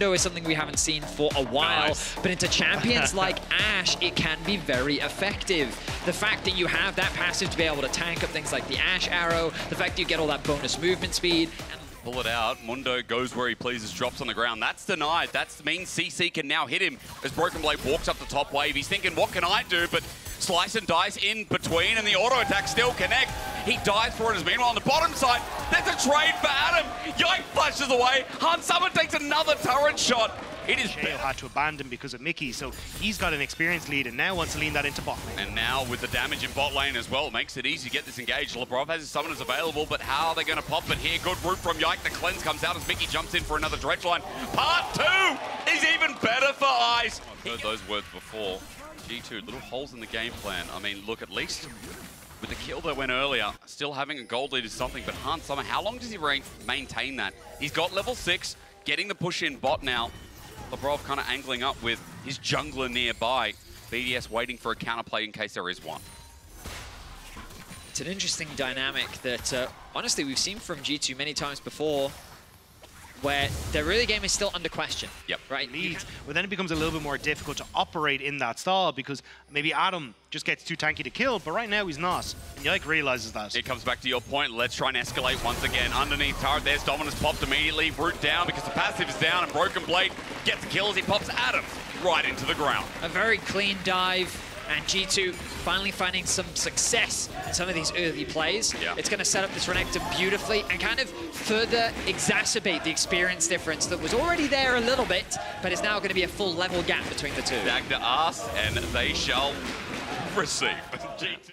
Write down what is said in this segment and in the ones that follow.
is something we haven't seen for a while, nice. But into champions like Ashe, it can be very effective. The fact that you have that passive to be able to tank up things like the Ashe arrow, the fact that you get all that bonus movement speed. Pull it out. Mundo goes where he pleases, drops on the ground. That's denied. That means CC can now hit him as Broken Blade walks up the top wave. He's thinking, what can I do? But slice and dice in between, and the auto attack still connect. He dies for it as meanwhile on the bottom side. There's a trade for Adam. Yike flashes away. Han Summer takes another turret shot. It is Shale had to abandon because of Mickey, so he's got an experienced lead and now wants to lean that into bot lane. And now with the damage in bot lane as well, it makes it easy to get this engaged. Lebrov has his summoners available, but how are they going to pop it here? Good route from Yike. The cleanse comes out as Mickey jumps in for another dredge line. Part 2 is even better for Ice. I've heard those words before. G2, little holes in the game plan. I mean, look, at least with the kill that went earlier, still having a gold lead is something, but Han Summer, how long does he maintain that? He's got level 6, getting the push in bot now. Lebrov kind of angling up with his jungler nearby. BDS waiting for a counterplay in case there is one. It's an interesting dynamic that, honestly, we've seen from G2 many times before, where their early game is still under question. Yep. Right? Leads, but then it becomes a little bit more difficult to operate in that style because maybe Adam just gets too tanky to kill, but right now he's not. And Yike realizes that. It comes back to your point. Let's try and escalate once again. Underneath turret, there's Dominus popped immediately. Root down because the passive is down, and Broken Blade gets kills. He pops Adam right into the ground. A very clean dive. And G2 finally finding some success in some of these early plays. Yeah. It's going to set up this Renekton beautifully and kind of further exacerbate the experience difference that was already there a little bit, but is now going to be a full level gap between the two. Dagda asks, and they shall receive. G2.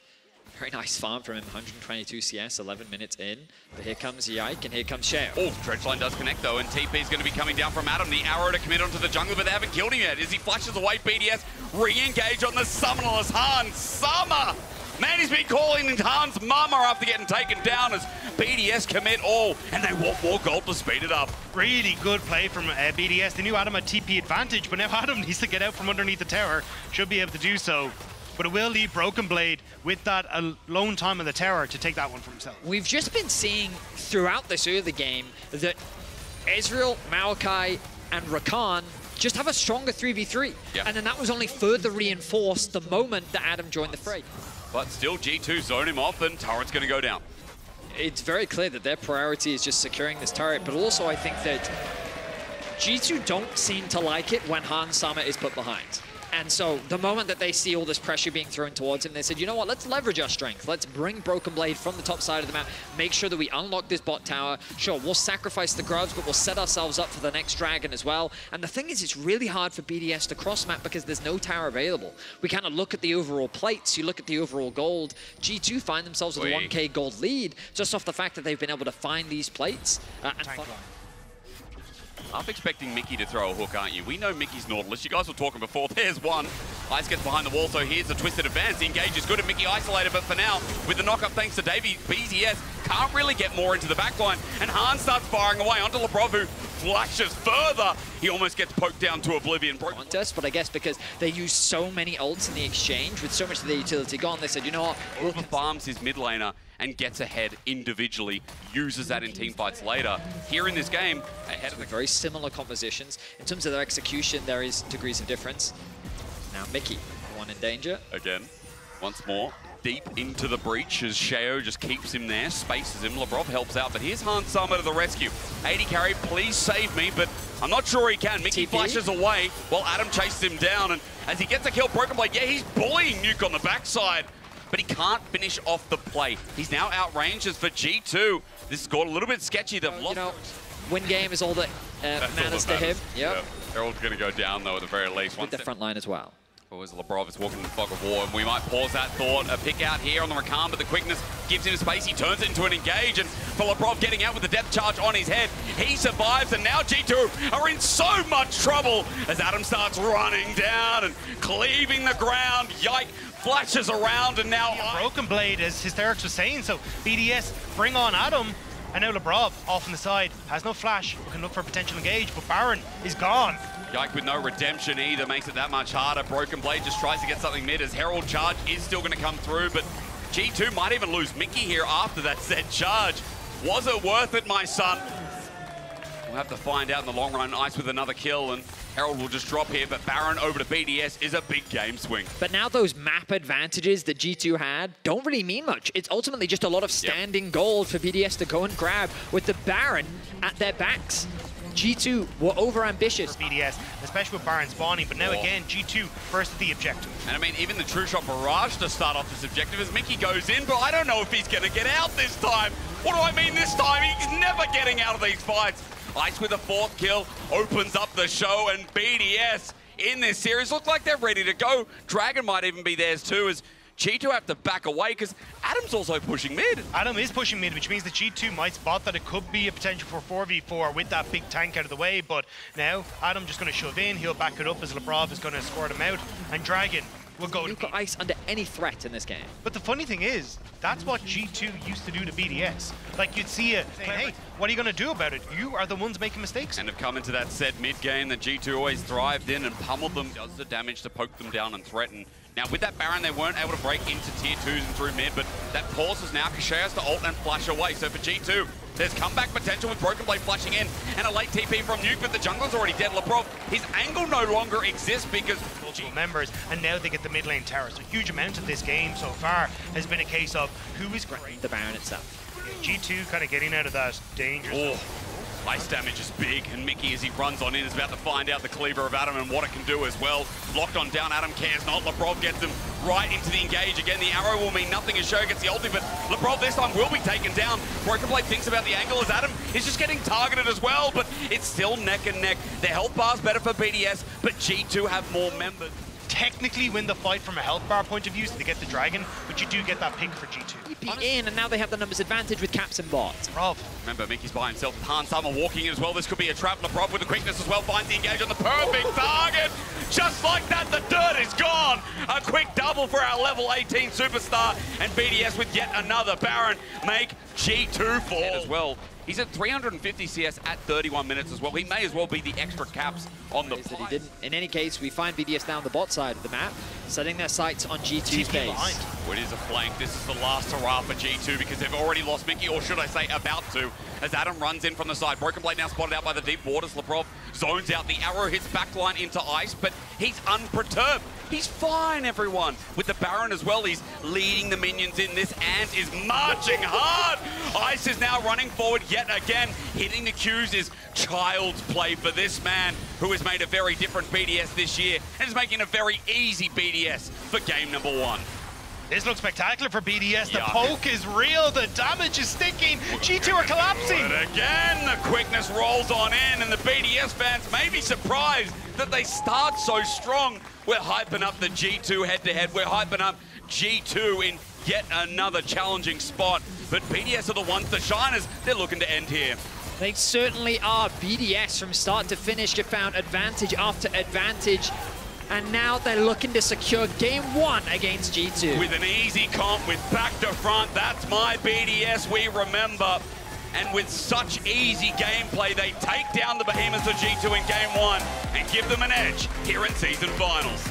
Very nice farm from him, 122 CS, 11 minutes in. But here comes Yike, and here comes Shale. Oh, Dredgeline does connect though, and TP is going to be coming down from Adam. The arrow to commit onto the jungler, but they haven't killed him yet. As he flashes away, BDS re-engage on the summonerless Han Summer. Man, he's been calling Han's mama after getting taken down as BDS commit all, and they want more gold to speed it up. Really good play from BDS. They knew Adam had TP advantage, but now Adam needs to get out from underneath the tower. Should be able to do so. But it will leave Broken Blade with that alone time on the tower to take that one for himself. We've just been seeing throughout this early game that Ezreal, Maokai, and Rakan just have a stronger 3v3. Yeah. And then that was only further reinforced the moment that Adam joined the fray. But still, G2 zone him off, and turret's going to go down. It's very clear that their priority is just securing this turret, but also I think that G2 don't seem to like it when Han Summer is put behind. And so the moment that they see all this pressure being thrown towards him, they said, you know what, let's leverage our strength. Let's bring Broken Blade from the top side of the map, make sure that we unlock this bot tower. Sure, we'll sacrifice the grubs, but we'll set ourselves up for the next dragon as well. And the thing is, it's really hard for BDS to cross-map because there's no tower available. We kind of look at the overall plates, you look at the overall gold. G2 find themselves with a 1k gold lead just off the fact that they've been able to find these plates. I'm expecting Mickey to throw a hook, aren't you? We know Mickey's Nautilus. You guys were talking before. There's one. Ice gets behind the wall, so here's the twisted advance. The engage is good at Mickey isolated, but for now, with the knock-up thanks to Davey, BDS can't really get more into the backline. And Han starts firing away onto Lebrov, who flashes further. He almost gets poked down to oblivion. Contest, but I guess because they used so many ults in the exchange, with so much of their utility gone, they said, you know what? We'll farms his mid laner and gets ahead individually, uses that in team fights later. Here in this game, ahead of the very similar compositions. In terms of their execution, there is degrees of difference. Now Mickey, one in danger. Again, once more, deep into the breach as Shao just keeps him there, spaces him. Lebrov helps out, but here's Han Summer to the rescue. 80 carry, please save me, but I'm not sure he can. Mickey flashes away while Adam chases him down, and as he gets a kill, Broken Blade, yeah, he's bullying Nuke on the backside, but he can't finish off the play. He's now outranged as for G2. This has got a little bit sketchy. They've lost. You know, win game is all that matters to him. Yep. Herald's going to go down, though, at the very least. With the front line as well. Oh, as Lebrov is walking in the fog of war, and we might pause that thought. A pick out here on the Rakan, but the quickness gives him space. He turns it into an engage, and for Lebrov getting out with the depth charge on his head, he survives, and now G2 are in so much trouble as Adam starts running down and cleaving the ground. Yike flashes around, and now Broken Blade, as Hysterics was saying, so BDS bring on Adam, and now Lebrov off on the side, has no flash, we can look for a potential engage, but Baron is gone. Yike with no redemption either makes it that much harder. Broken Blade just tries to get something mid as Herald charge is still going to come through, but G2 might even lose Mickey here after that said charge. Was it worth it, my son? We'll have to find out in the long run. Ice with another kill, and Herald will just drop here, but Baron over to BDS is a big game swing. But now those map advantages that G2 had don't really mean much. It's ultimately just a lot of standing gold for BDS to go and grab with the Baron at their backs. G2 were over-ambitious. BDS, especially with Baron spawning, but now again, G2 first at the objective. And I mean, even the True Shot Barrage to start off this objective as Mickey goes in, but I don't know if he's going to get out this time. What do I mean this time? He's never getting out of these fights. Ice with a 4th kill opens up the show, and BDS in this series look like they're ready to go. Dragon might even be theirs too, as G2 have to back away because Adam's also pushing mid. Adam is pushing mid, which means that G2 might spot that it could be a potential for 4v4 with that big tank out of the way, but now Adam just going to shove in, he'll back it up as Lebrov is going to escort him out, and Dragon will go to You've got Ice under any threat in this game. But the funny thing is, that's what G2 used to do to BDS. Like, you'd see it saying, hey, what are you going to do about it? You are the ones making mistakes. And have come into that set mid game that G2 always thrived in and pummeled them. Does the damage to poke them down and threaten. Now with that Baron, they weren't able to break into tier 2s and through mid, but that pauses now. Kashay has to ult and flash away. So for G2, there's comeback potential with Broken Blade flashing in and a late TP from Nuke, but the jungler's already dead. Lebrov, his angle no longer exists because multiple members, and now they get the mid lane tower. So a huge amount of this game so far has been a case of who is great. The Baron itself. Yeah, G2 kind of getting out of that danger zone. Ice damage is big, and Mickey, as he runs on in, is about to find out the cleaver of Adam and what it can do as well. Locked on down, Adam cares not. Lebrov gets him right into the engage. Again, the arrow will mean nothing as Show gets the ulti, but Lebrov this time will be taken down. Broken Blade thinks about the angle as Adam is just getting targeted as well, but it's still neck and neck. The health bar's better for BDS, but G2 have more members. Technically win the fight from a health bar point of view, so they get the Dragon, but you do get that pick for G2. In, and now they have the numbers advantage with Caps and Bot. Rob. Remember, Mickey's by himself. Hansama walking in as well. This could be a trap. Lebrov with the quickness as well finds the engage on the perfect target. Just like that, the dirt is gone. A quick double for our level 18 superstar, and BDS with yet another Baron make G2 fall as well. He's at 350 CS at 31 minutes as well. He may as well be the extra caps on the That he didn't. In any case, we find BDS down the bot side of the map, setting their sights on G2's base. Well, it is a flank. This is the last hurrah for G2 because they've already lost Mickey, or should I say about to, as Adam runs in from the side. Broken Blade now spotted out by the deep waters. Lebrov zones out. The arrow hits backline into Ice, but he's unperturbed. He's fine, everyone. With the Baron as well, he's leading the minions in. This ant is marching hard. Ice is now running forward yet again. Hitting the Qs is child's play for this man who has made a very different BDS this year and is making a very easy BDS for game number 1. This looks spectacular for BDS. The poke is real. The damage is sticking. G2 are collapsing. But again, the quickness rolls on in, and the BDS fans may be surprised that they start so strong. We're hyping up the G2 head-to-head. We're hyping up G2 in yet another challenging spot. But BDS are the ones that shine as they're looking to end here. They certainly are. BDS from start to finish have found advantage after advantage. And now they're looking to secure game 1 against G2. With an easy comp, with back to front, that's my BDS we remember. And with such easy gameplay, they take down the behemoths of G2 in game 1 and give them an edge here in season finals.